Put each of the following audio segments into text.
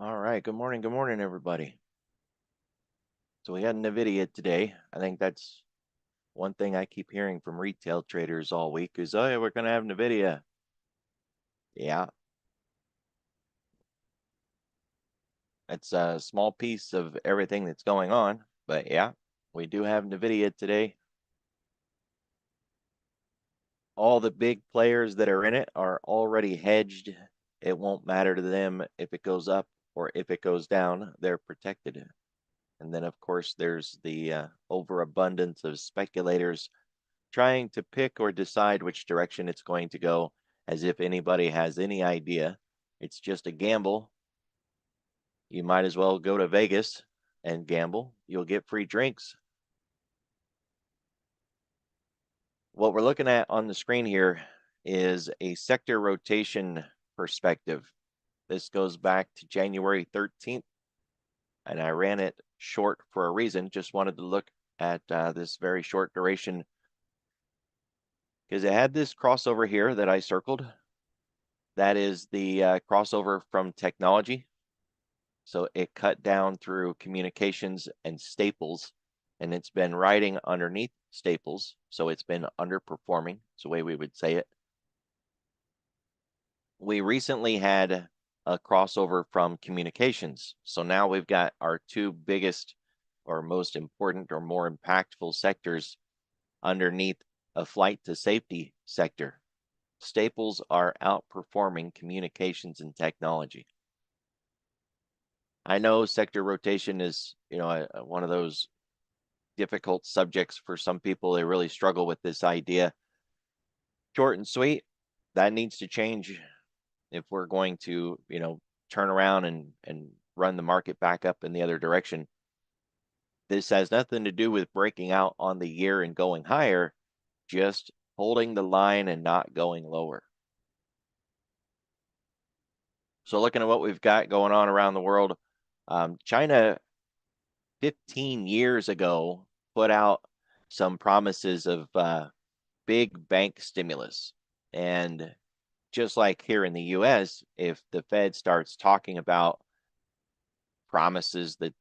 All right, good morning, everybody. So we got NVDA today. I think that's one thing I keep hearing from retail traders all week is, oh yeah, we're gonna have NVIDIA. Yeah, it's a small piece of everything that's going on, but yeah, we do have NVIDIA today. All the big players that are in it are already hedged. It won't matter to them if it goes up or if it goes down. They're protected. And then, of course, there's the overabundance of speculators trying to pick or decide which direction it's going to go, as if anybody has any idea. It's just a gamble. You might as well go to Vegas and gamble. You'll get free drinks. What we're looking at on the screen here is a sector rotation perspective. This goes back to January 13th, and I ran it short for a reason. Just wanted to look at this very short duration because it had this crossover here that I circled. That is the crossover from technology. So it cut down through communications and staples, and it's been riding underneath staples. So it's been underperforming. It's the way we would say it. We recently had a crossover from communications. So now we've got our two biggest or most important or more impactful sectors underneath a flight to safety sector. Staples are outperforming communications and technology. I know sector rotation is, one of those difficult subjects for some people. They really struggle with this idea. Short and sweet, that needs to change if we're going to, turn around and run the market back up in the other direction. This has nothing to do with breaking out on the year and going higher, just holding the line and not going lower. So looking at what we've got going on around the world, China 15 years ago put out some promises of big bank stimulus. And just like here in the US, if the Fed starts talking about promises that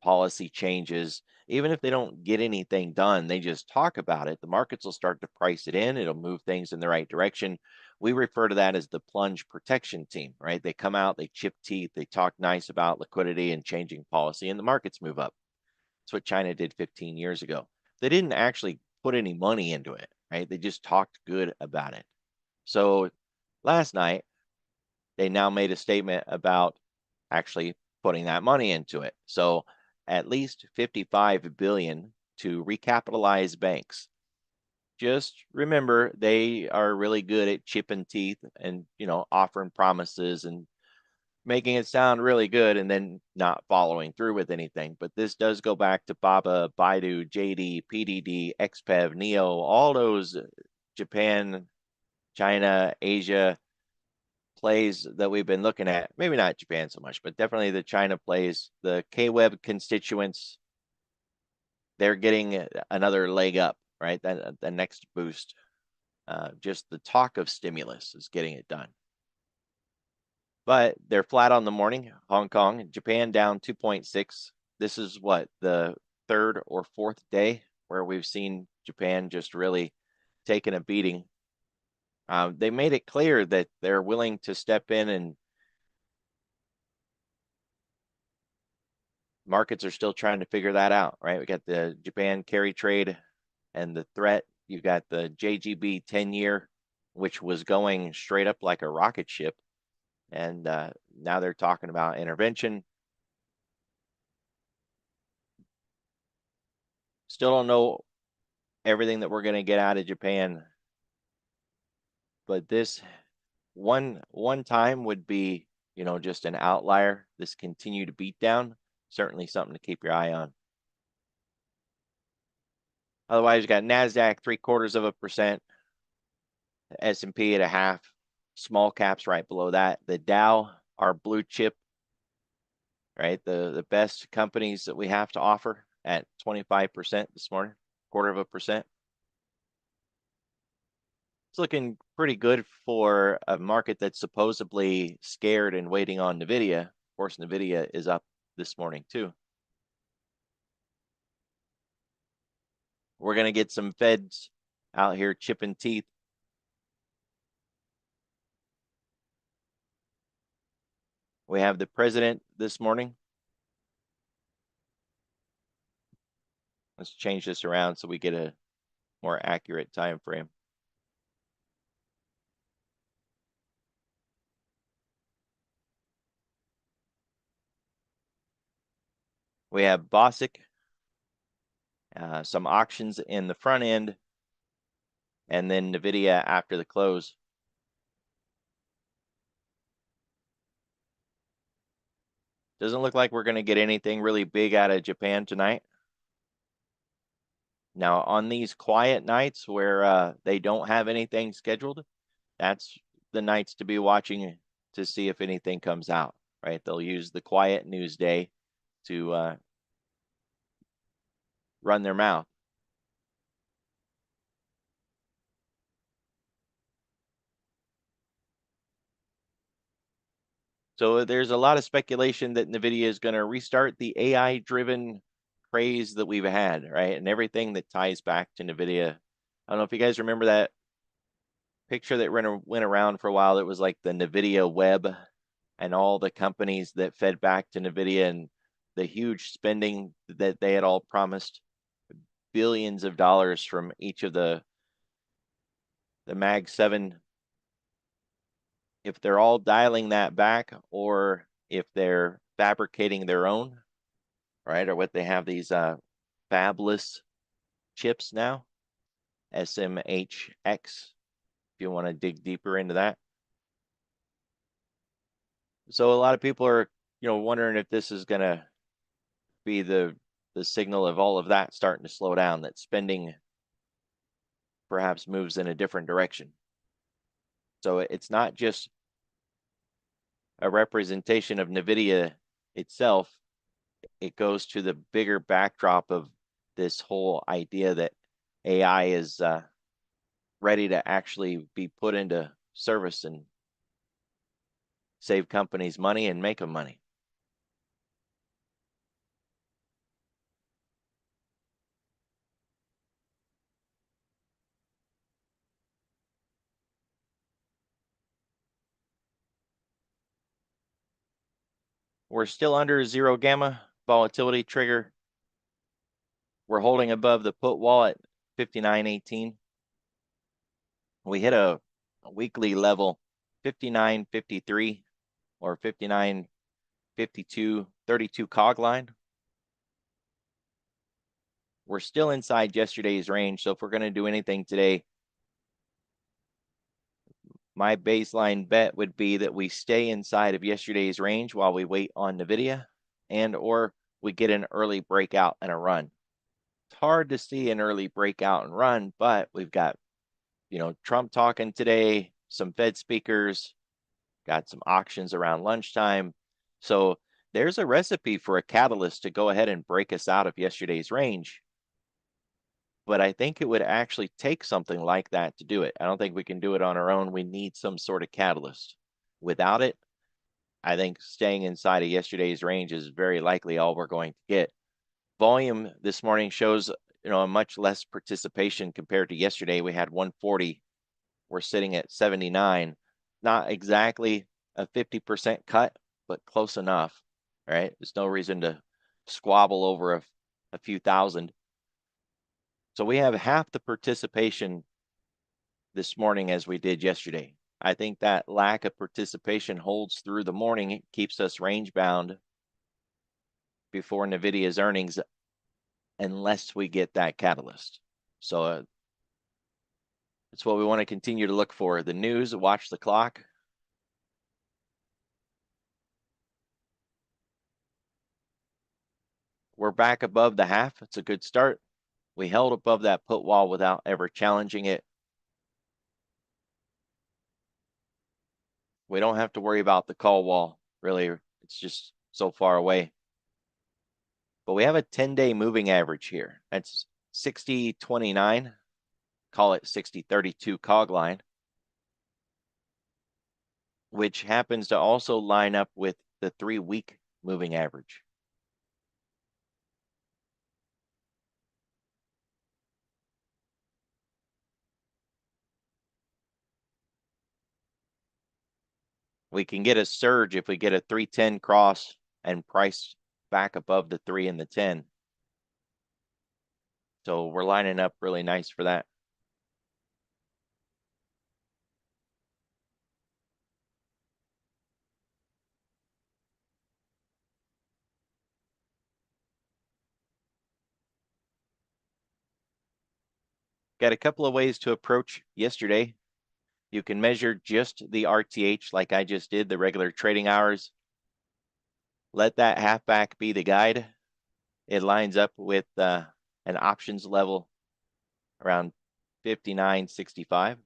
policy changes, even if they don't get anything done, they just talk about it, the markets will start to price it in. It'll move things in the right direction. We refer to that as the plunge protection team, right? They come out, they chip teeth, they talk nice about liquidity and changing policy, and the markets move up. That's what China did 15 years ago. They didn't actually put any money into it, right? They just talked good about it. So last night, they now made a statement about actually putting that money into it. So at least 55 billion to recapitalize banks. Just remember, they are really good at chipping teeth and, offering promises and making it sound really good and then not following through with anything. But this does go back to Baba, Baidu, JD, PDD, XPEV, Neo, all those Japan, China, Asia plays that we've been looking at. Maybe not Japan so much, but definitely the China plays, the K-Web constituents, they're getting another leg up, right? The next boost. Just the talk of stimulus is getting it done. But they're flat on the morning. Hong Kong, Japan down 2.6. This is what, the third or fourth day where we've seen Japan just really taking a beating. They made it clear that they're willing to step in, and markets are still trying to figure that out, right? We got the Japan carry trade and the threat. You got the JGB 10-year, which was going straight up like a rocket ship. And now they're talking about intervention. Still don't know everything that we're going to get out of Japan, but this one time would be, just an outlier. This continued beat down, certainly something to keep your eye on. Otherwise, you got NASDAQ 0.75%, S&P at 0.5%, small caps right below that. The Dow, our blue chip, right? The best companies that we have to offer at 25% this morning, 0.25%. It's looking pretty good for a market that's supposedly scared and waiting on NVIDIA. Of course, NVIDIA is up this morning too. We're going to get some Feds out here chipping teeth. We have the president this morning. Let's change this around so we get a more accurate time frame. We have Bosick, some auctions in the front end, and then NVIDIA after the close. Doesn't look like we're going to get anything really big out of Japan tonight. Now, on these quiet nights where they don't have anything scheduled, that's the nights to be watching to see if anything comes out, right? They'll use the quiet news day to run their mouth. So there's a lot of speculation that NVIDIA is going to restart the AI-driven craze that we've had, right? And everything that ties back to NVIDIA. I don't know if you guys remember that picture that went around for a while. That was like the NVIDIA web and all the companies that fed back to NVIDIA and the huge spending that they had all promised, billions of dollars from each of the Mag 7. If they're all dialing that back, or if they're fabricating their own, right? Or what they have these fabless chips now, SMHX, if you want to dig deeper into that. So a lot of people are, wondering if this is going to be the signal of all of that starting to slow down, that spending perhaps moves in a different direction. So it's not just a representation of NVIDIA itself. It goes to the bigger backdrop of this whole idea that AI is ready to actually be put into service and save companies money and make them money. We're still under zero gamma volatility trigger. We're holding above the put wall at 59.18. We hit a weekly level 59.53 or 59.52, 32 cog line. We're still inside yesterday's range. So if we're going to do anything today, my baseline bet would be that we stay inside of yesterday's range while we wait on NVIDIA, and or we get an early breakout and a run. It's hard to see an early breakout and run, but we've got, Trump talking today, some Fed speakers, got some auctions around lunchtime. So there's a recipe for a catalyst to go ahead and break us out of yesterday's range. But I think it would actually take something like that to do it. I don't think we can do it on our own. We need some sort of catalyst. Without it, I think staying inside of yesterday's range is very likely all we're going to get. Volume this morning shows, a much less participation compared to yesterday. We had 140. We're sitting at 79. Not exactly a 50% cut, but close enough, right? There's no reason to squabble over a few thousand. So we have half the participation this morning as we did yesterday. I think that lack of participation holds through the morning. It keeps us range bound before NVIDIA's earnings, unless we get that catalyst. So it's what we want to continue to look for. The news, watch the clock. We're back above the half. It's a good start. We held above that put wall without ever challenging it. We don't have to worry about the call wall, really. It's just so far away. But we have a 10-day moving average here. That's 60.29. Call it 60.32 cog line, which happens to also line up with the 3-week moving average. We can get a surge if we get a 310 cross and price back above the 3 and the 10. So we're lining up really nice for that. Got a couple of ways to approach yesterday. You can measure just the RTH like I just did, the regular trading hours. Let that halfback be the guide. It lines up with an options level around 59.65.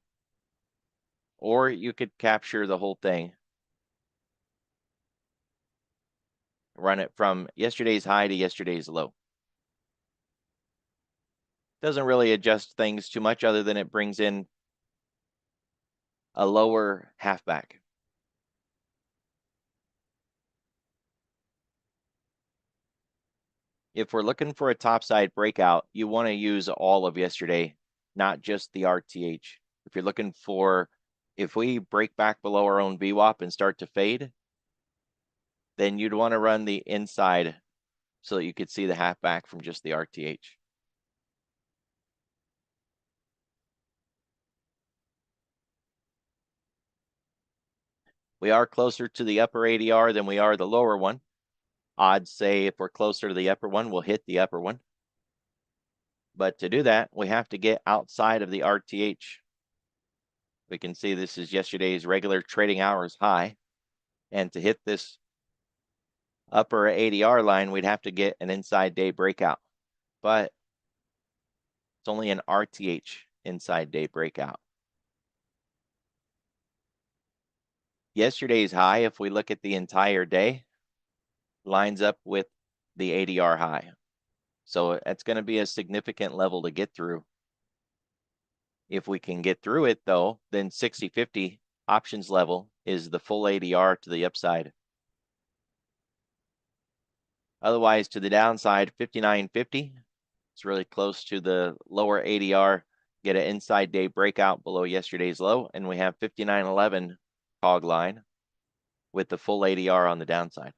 Or you could capture the whole thing. Run it from yesterday's high to yesterday's low. Doesn't really adjust things too much other than it brings in a lower halfback. If we're looking for a topside breakout, you want to use all of yesterday, not just the RTH. If you're looking for, if we break back below our own VWAP and start to fade, then you'd want to run the inside so that you could see the halfback from just the RTH. We are closer to the upper ADR than we are the lower one. Odds say if we're closer to the upper one, we'll hit the upper one. But to do that, we have to get outside of the RTH. We can see this is yesterday's regular trading hours high. And to hit this upper ADR line, we'd have to get an inside day breakout. But it's only an RTH inside day breakout. Yesterday's high, if we look at the entire day, lines up with the ADR high. So it's going to be a significant level to get through. If we can get through it, though, then 60-50 options level is the full ADR to the upside. Otherwise, to the downside, 59.50. It's really close to the lower ADR. Get an inside day breakout below yesterday's low, and we have 59.11 hog line with the full ADR on the downside.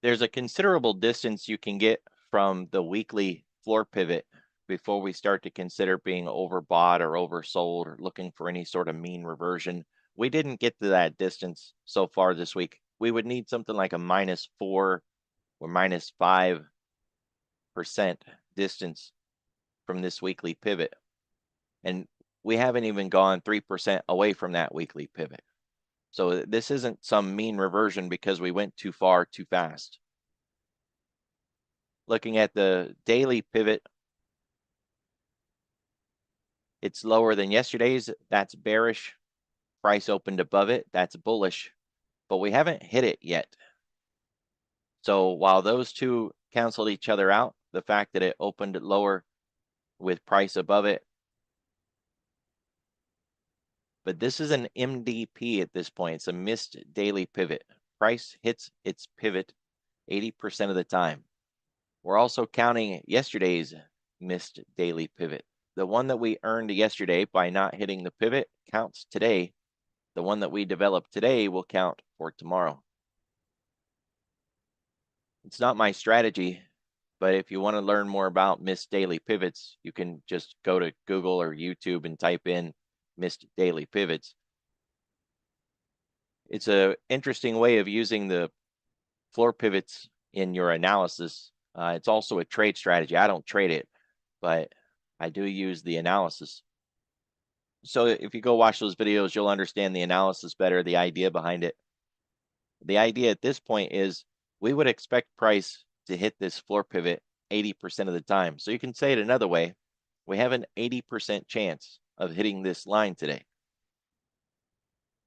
There's a considerable distance you can get from the weekly floor pivot before we start to consider being overbought or oversold or looking for any sort of mean reversion. We didn't get to that distance so far this week. We would need something like a -4 or -5% distance from this weekly pivot. And we haven't even gone 3% away from that weekly pivot. So this isn't some mean reversion because we went too far too fast. Looking at the daily pivot, it's lower than yesterday's. That's bearish. Price opened above it. That's bullish. But we haven't hit it yet. So while those two canceled each other out, the fact that it opened lower with price above it, but this is an MDP at this point. It's a missed daily pivot. Price hits its pivot 80% of the time. We're also counting yesterday's missed daily pivot. The one that we earned yesterday by not hitting the pivot counts today. The one that we developed today will count for tomorrow. It's not my strategy, but if you want to learn more about missed daily pivots, you can just go to Google or YouTube and type in missed daily pivots. It's an interesting way of using the floor pivots in your analysis. It's also a trade strategy. I don't trade it, but I do use the analysis. So if you go watch those videos, you'll understand the analysis better, the idea behind it. The idea at this point is we would expect price to hit this floor pivot 80% of the time. So you can say it another way. We have an 80% chance of hitting this line today.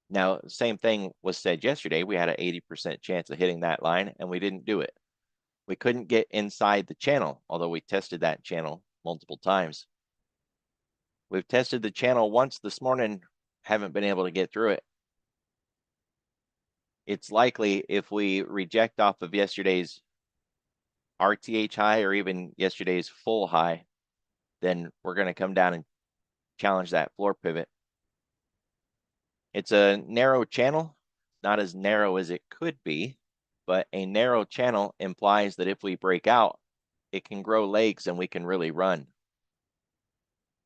Now, same thing was said yesterday. We had an 80% chance of hitting that line, and we didn't do it. We couldn't get inside the channel, although we tested that channel multiple times. We've tested the channel once this morning, haven't been able to get through it. It's likely if we reject off of yesterday's RTH high or even yesterday's full high, then we're going to come down and challenge that floor pivot. It's a narrow channel, not as narrow as it could be, but a narrow channel implies that if we break out, it can grow legs and we can really run.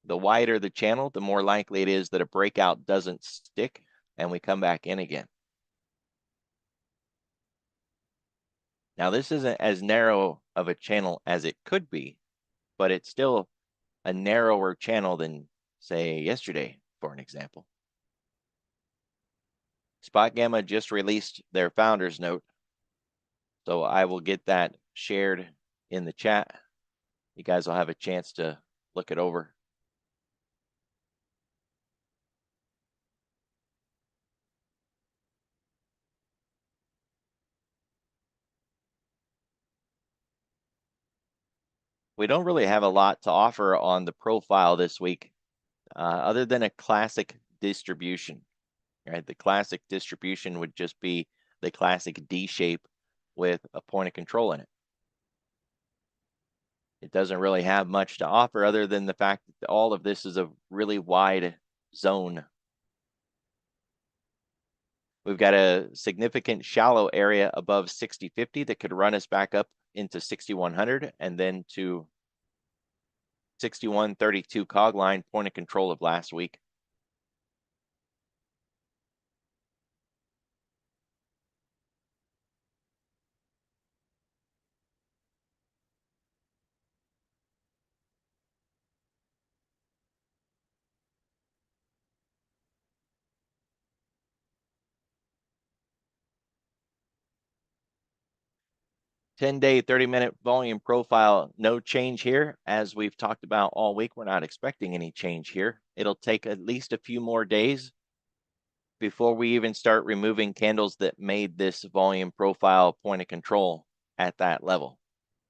The wider the channel, the more likely it is that a breakout doesn't stick and we come back in again. Now, this isn't as narrow of a channel as it could be, but it's still a narrower channel than, say, yesterday, for an example. Spot Gamma just released their founder's note, so I will get that shared in the chat. You guys will have a chance to look it over. We don't really have a lot to offer on the profile this week, other than a classic distribution. Right, the classic distribution would just be the classic D shape with a point of control in it. It doesn't really have much to offer other than the fact that all of this is a really wide zone. We've got a significant shallow area above 6050 that could run us back up into 6100 and then to 6132 cog line, point of control of last week. Ten-day, 30-minute volume profile, no change here. As we've talked about all week, we're not expecting any change here. It'll take at least a few more days before we even start removing candles that made this volume profile point of control at that level.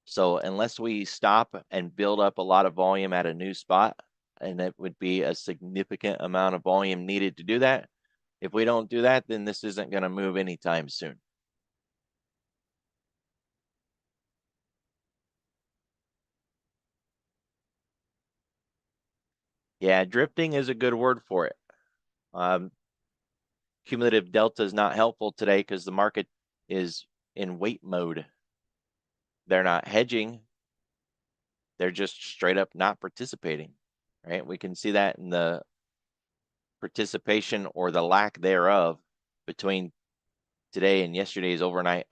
So unless we stop and build up a lot of volume at a new spot, and it would be a significant amount of volume needed to do that, if we don't do that, then this isn't going to move anytime soon. Yeah, drifting is a good word for it. Cumulative delta is not helpful today because the market is in wait mode. They're not hedging. They're just straight up not participating, right? We can see that in the participation or the lack thereof between today and yesterday's overnight.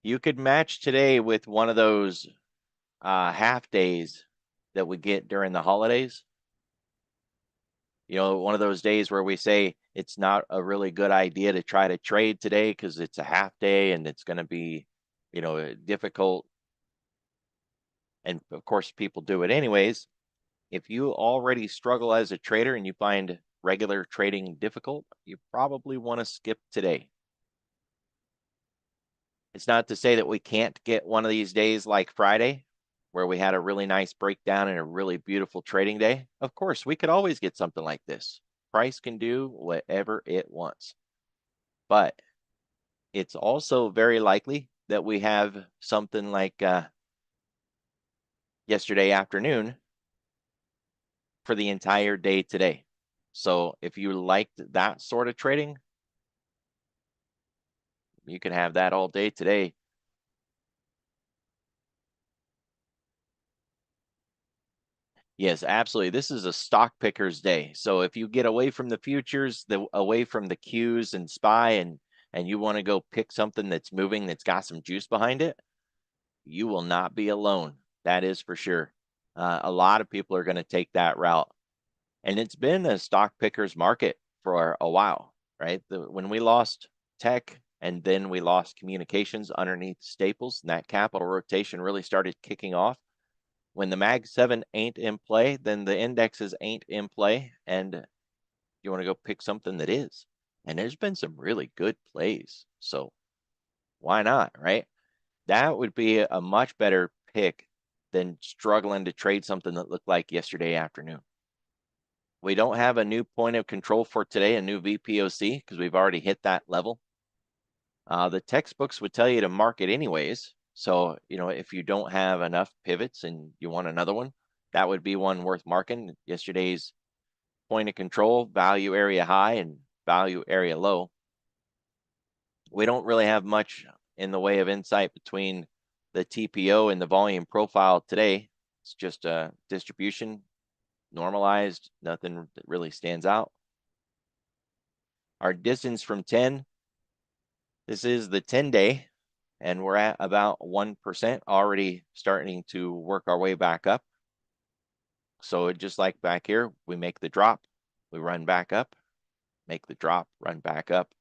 You could match today with one of those half days that we get during the holidays. You know, one of those days where we say it's not a really good idea to try to trade today because it's a half day and it's going to be, you know, difficult. And of course, people do it anyways. If you already struggle as a trader and you find regular trading difficult, you probably want to skip today. It's not to say that we can't get one of these days like Friday, where we had a really nice breakdown and a really beautiful trading day. Of course, we could always get something like this. Price can do whatever it wants. But it's also very likely that we have something like yesterday afternoon for the entire day today. So if you liked that sort of trading, you can have that all day today. Yes, absolutely. This is a stock picker's day. So if you get away from the futures, away from the Qs and SPY, and you want to go pick something that's moving, that's got some juice behind it, you will not be alone. That is for sure. A lot of people are going to take that route. And it's been a stock picker's market for a while, right? When we lost tech and then we lost communications underneath staples, and that capital rotation really started kicking off. When the Mag 7 ain't in play, then the indexes ain't in play, and you want to go pick something that is. And there's been some really good plays, so why not, right? That would be a much better pick than struggling to trade something that looked like yesterday afternoon. We don't have a new point of control for today, a new VPOC, because we've already hit that level. The textbooks would tell you to mark it anyways. So, if you don't have enough pivots and you want another one, that would be one worth marking. Yesterday's point of control, value area high and value area low. We don't really have much in the way of insight between the TPO and the volume profile today. It's just a distribution, normalized, nothing that really stands out. Our distance from 10, this is the 10-day, and we're at about 1%, already starting to work our way back up. So just like back here, we make the drop, we run back up, make the drop, run back up.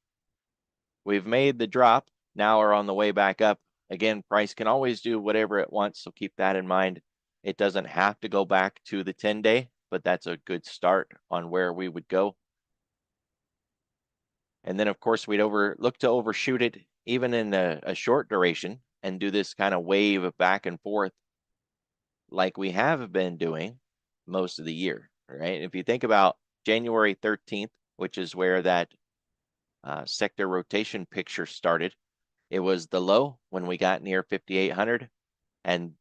We've made the drop, now we're on the way back up. Again, price can always do whatever it wants, so keep that in mind. It doesn't have to go back to the 10-day, but that's a good start on where we would go. And then, of course, we'd look to overshoot it even in a short duration and do this kind of wave back and forth like we have been doing most of the year, right? If you think about January 13th, which is where that sector rotation picture started, it was the low when we got near 5,800, and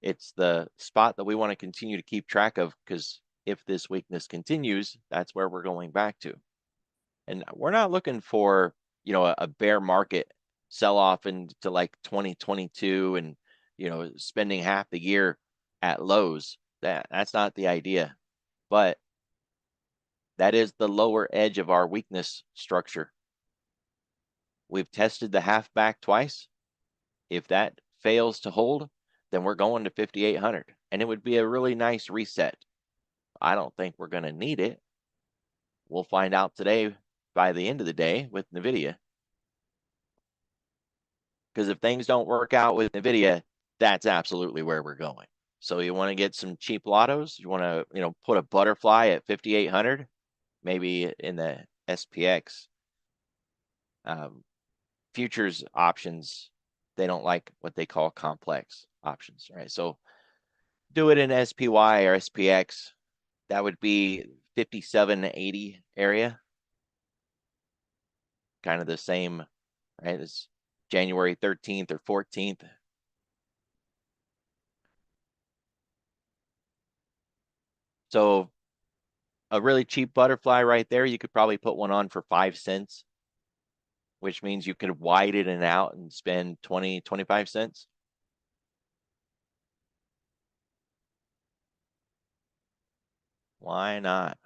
it's the spot that we want to continue to keep track of, because if this weakness continues, that's where we're going back to. And we're not looking for, a bear market sell off into like 2022 and, spending half the year at lows. That's not the idea. But that is the lower edge of our weakness structure. We've tested the half back twice. If that fails to hold, then we're going to 5,800, and it would be a really nice reset. I don't think we're going to need it. We'll find out today by the end of the day with NVIDIA. Because if things don't work out with NVIDIA, that's absolutely where we're going. So you want to get some cheap lottos. You want to, put a butterfly at 5,800, maybe in the SPX. Futures options, they don't like what they call complex options, right? So do it in SPY or SPX. That would be 5780 area. Kind of the same, right? It's January 13th or 14th. So a really cheap butterfly right there, you could probably put one on for 5 cents, which means you could widen it out and spend 20, 25 cents. Why not?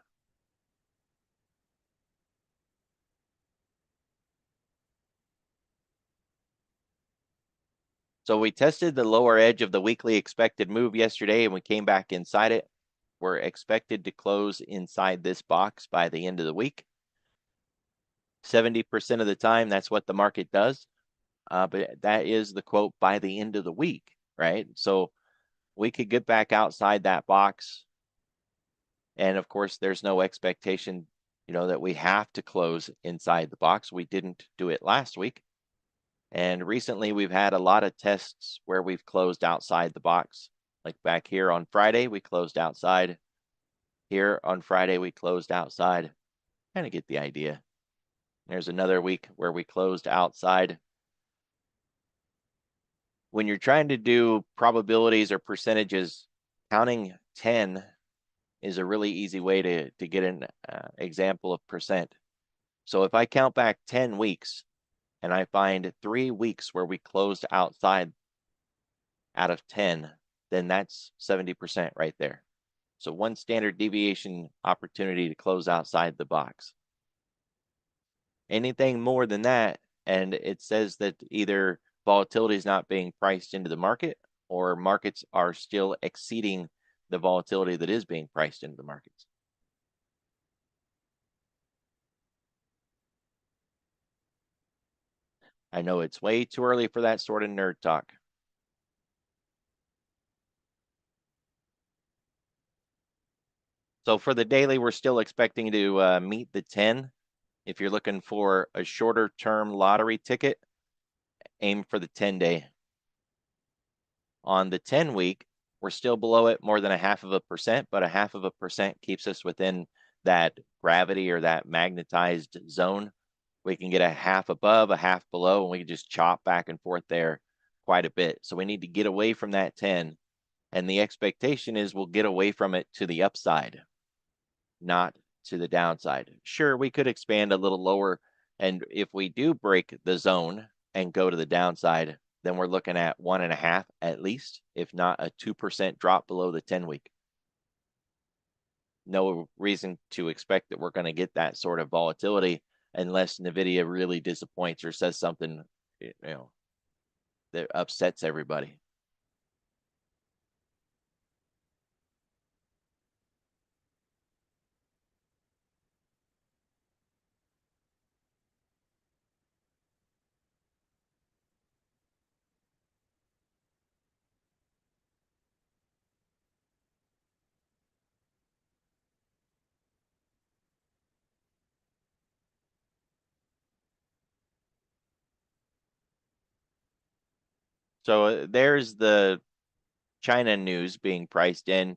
So we tested the lower edge of the weekly expected move yesterday, and we came back inside it. We're expected to close inside this box by the end of the week. 70% of the time, that's what the market does. But that is the quote, by the end of the week, right? So we could get back outside that box. And of course, there's no expectation, that we have to close inside the box. We didn't do it last week. And recently we've had a lot of tests where we've closed outside the box. Like back here on Friday, we closed outside. Here on Friday, we closed outside. Kind of get the idea. There's another week where we closed outside. When you're trying to do probabilities or percentages, counting 10 is a really easy way to get an example of percent. So if I count back 10 weeks and I find 3 weeks where we closed outside out of 10, then that's 70% right there. So one standard deviation opportunity to close outside the box. Anything more than that, and it says that either volatility is not being priced into the market or markets are still exceeding the volatility that is being priced into the markets. I know it's way too early for that sort of nerd talk. So for the daily, we're still expecting to meet the 10. If you're looking for a shorter term lottery ticket, aim for the 10-day. On the 10-week, we're still below it more than 0.5%, but 0.5% keeps us within that gravity or that magnetized zone. We can get a half above, a half below, and we can just chop back and forth there quite a bit. So we need to get away from that 10. And the expectation is we'll get away from it to the upside, not to the downside. Sure, we could expand a little lower. And if we do break the zone and go to the downside, then we're looking at 1.5 at least, if not a 2% drop below the 10-week. No reason to expect that we're going to get that sort of volatility unless NVIDIA really disappoints or says something, that upsets everybody. So there's the China news being priced in.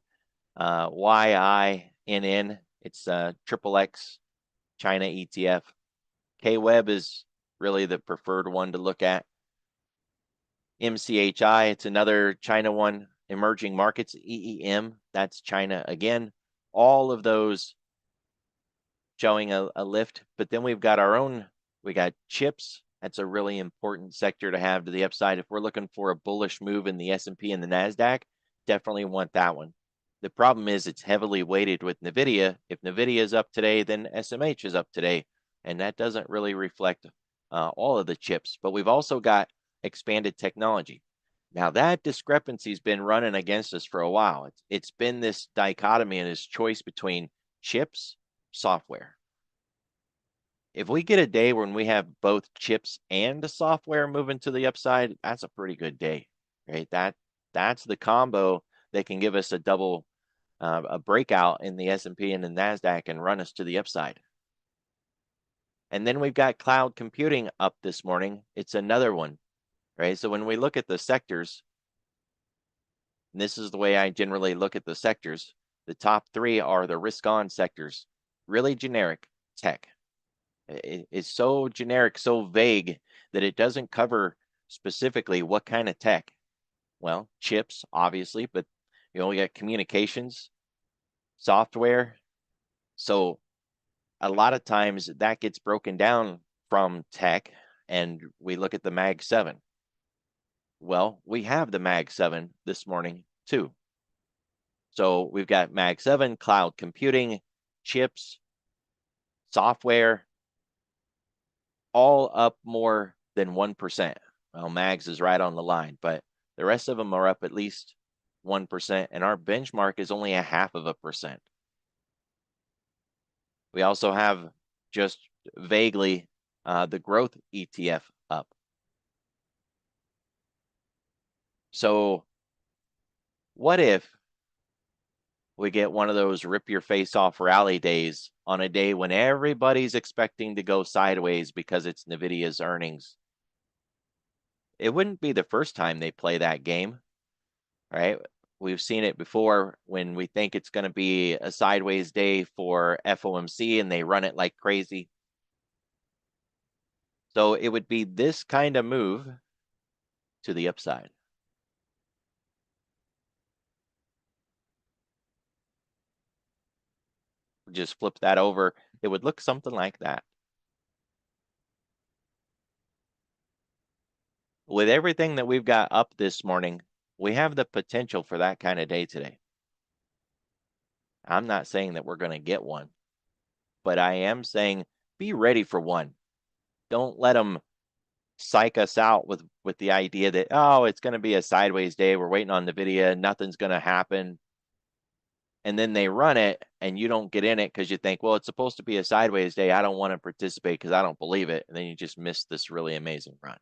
YINN, it's triple X China ETF. KWEB is really the preferred one to look at. MCHI, it's another China one. Emerging markets, EEM, that's China again. All of those showing a lift. But then we've got our own, we got chips. That's a really important sector to have to the upside. If we're looking for a bullish move in the S&P and the NASDAQ, definitely want that one. The problem is it's heavily weighted with NVIDIA. If NVIDIA is up today, then SMH is up today. And that doesn't really reflect all of the chips. But we've also got expanded technology. Now that discrepancy's been running against us for a while. It's been this dichotomy and this choice between chips, software. If we get a day when we have both chips and the software moving to the upside, that's a pretty good day, right? That's the combo that can give us a double, a breakout in the S&P and the NASDAQ and run us to the upside. And then we've got cloud computing up this morning. It's another one, right? So when we look at the sectors, and this is the way I generally look at the sectors, the top 3 are the risk-on sectors, really generic tech. It's so generic, so vague that it doesn't cover specifically what kind of tech. Well, chips, obviously, but we got communications, software. So a lot of times that gets broken down from tech, and we look at the Mag 7. Well, we have the Mag 7 this morning too. So we've got Mag 7, cloud computing, chips, software, all up more than 1%. Well, Mags is right on the line, but the rest of them are up at least 1%, and our benchmark is only 0.5%. We also have just vaguely the growth ETF up. So what if we get one of those rip your face off rally days on a day when everybody's expecting to go sideways because it's NVIDIA's earnings? It wouldn't be the first time they play that game, right? We've seen it before when we think it's going to be a sideways day for FOMC and they run it like crazy. So it would be this kind of move to the upside. Just flip that over. It would look something like that. With everything that we've got up this morning, we have the potential for that kind of day today. I'm not saying that we're going to get one, but I am saying be ready for one. Don't let them psych us out with the idea that, oh, it's going to be a sideways day. We're waiting on NVIDIA. Nothing's going to happen. and then they run it and you don't get in it because you think, well, it's supposed to be a sideways day. I don't want to participate because I don't believe it. And then you just miss this really amazing run.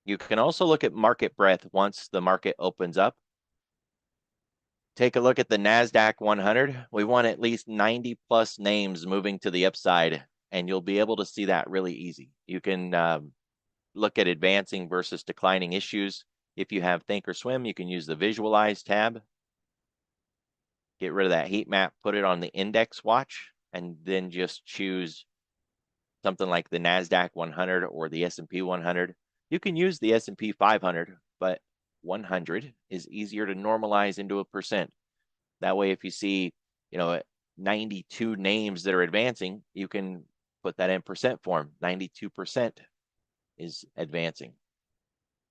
You can also look at market breadth once the market opens up. Take a look at the NASDAQ 100. We want at least 90 plus names moving to the upside, and you'll be able to see that really easy. You can look at advancing versus declining issues. If you have Think or Swim, you can use the Visualize tab. Get rid of that heat map, put it on the index watch, and then just choose something like the NASDAQ 100 or the S&P 100. You can use the S&P 500, but 100 is easier to normalize into a percent. That way, if you see, 92 names that are advancing, you can put that in percent form. 92% is advancing.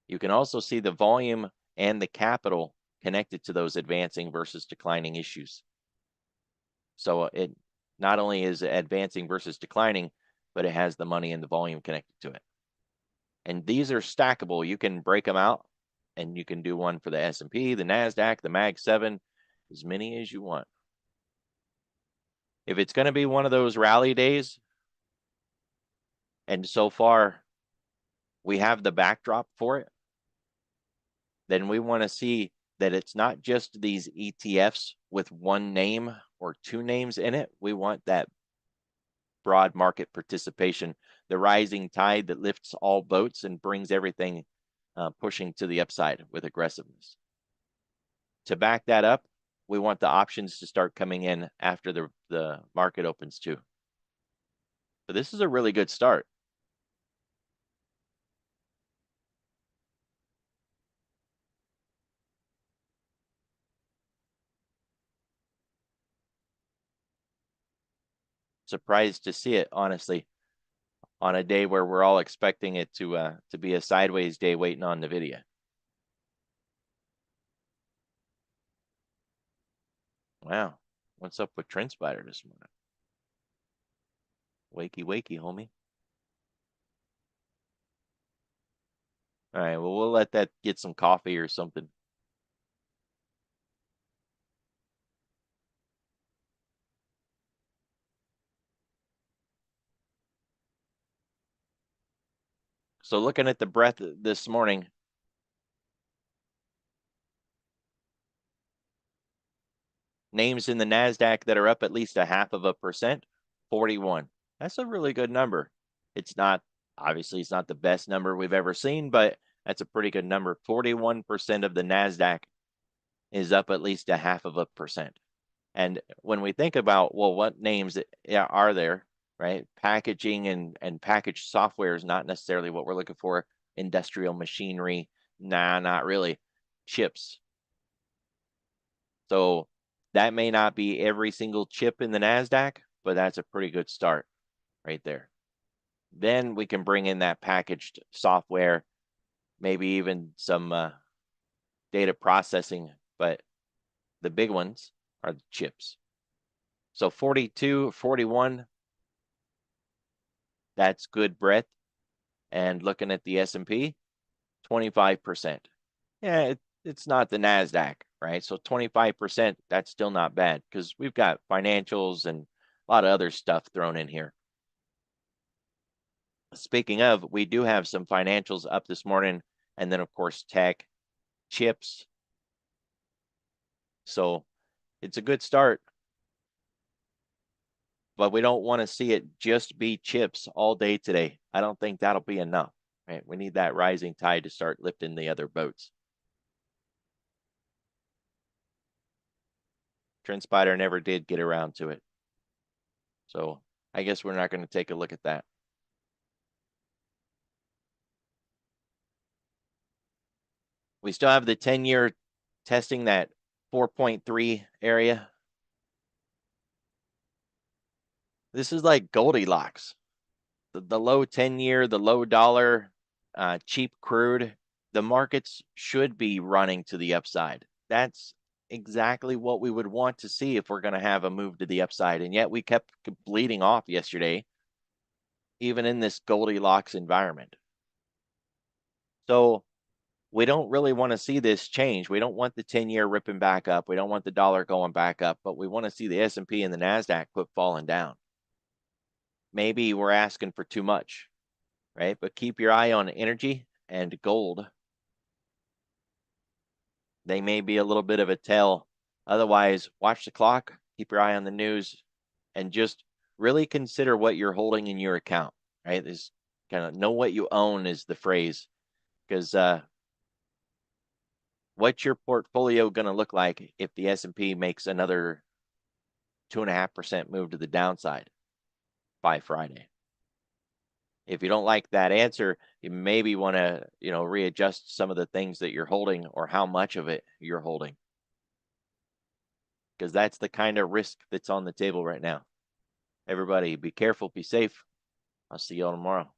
You can also see the volume and the capital connected to those advancing versus declining issues. So it not only is advancing versus declining, but it has the money and the volume connected to it. And these are stackable. You can break them out, and you can do one for the S&P, the NASDAQ, the Mag 7, as many as you want. If it's going to be one of those rally days, and so far we have the backdrop for it, then we want to see that it's not just these ETFs with one name or two names in it. We want that broad market participation, the rising tide that lifts all boats and brings everything pushing to the upside with aggressiveness. To back that up, we want the options to start coming in after the market opens too. So this is a really good start. Surprised to see it, honestly, on a day where we're all expecting it to be a sideways day waiting on NVIDIA. Wow, what's up with TrendSpider this morning? Wakey, wakey, homie. All right, well, we'll let that get some coffee or something. So looking at the breadth this morning, names in the NASDAQ that are up at least 0.5%, 41. That's a really good number. It's not, obviously, it's not the best number we've ever seen, but that's a pretty good number. 41% of the NASDAQ is up at least 0.5%. And when we think about, well, what names are there, right? Packaging and packaged software is not necessarily what we're looking for. Industrial machinery, nah, not really. Chips. So that may not be every single chip in the NASDAQ, but that's a pretty good start right there. Then we can bring in that packaged software, maybe even some data processing, but the big ones are the chips. So 42, 41, that's good breadth. And looking at the S&P, 25%. Yeah, it's not the NASDAQ, right? So 25%, that's still not bad because we've got financials and a lot of other stuff thrown in here. Speaking of, we do have some financials up this morning, and then, of course, tech, chips. So it's a good start, but we don't want to see it just be chips all day today. I don't think that'll be enough, right? We need that rising tide to start lifting the other boats. TrendSpider never did get around to it. So I guess we're not going to take a look at that. We still have the 10-year testing that 4.3 area. This is like Goldilocks. The low 10-year, the low dollar, cheap crude. The markets should be running to the upside. That's exactly what we would want to see if we're going to have a move to the upside. And yet we kept bleeding off yesterday, even in this Goldilocks environment. So we don't really want to see this change. We don't want the 10-year ripping back up. We don't want the dollar going back up, but we want to see the S&P and the NASDAQ quit falling down. Maybe we're asking for too much, right? But keep your eye on energy and gold. They may be a little bit of a tell. Otherwise, watch the clock, keep your eye on the news, and just really consider what you're holding in your account, right? This kind of know what you own is the phrase, because what's your portfolio going to look like if the S&P makes another 2.5% move to the downside by Friday? If you don't like that answer, you maybe want to, readjust some of the things that you're holding or how much of it you're holding, because that's the kind of risk that's on the table right now. Everybody be careful, be safe. I'll see you all tomorrow.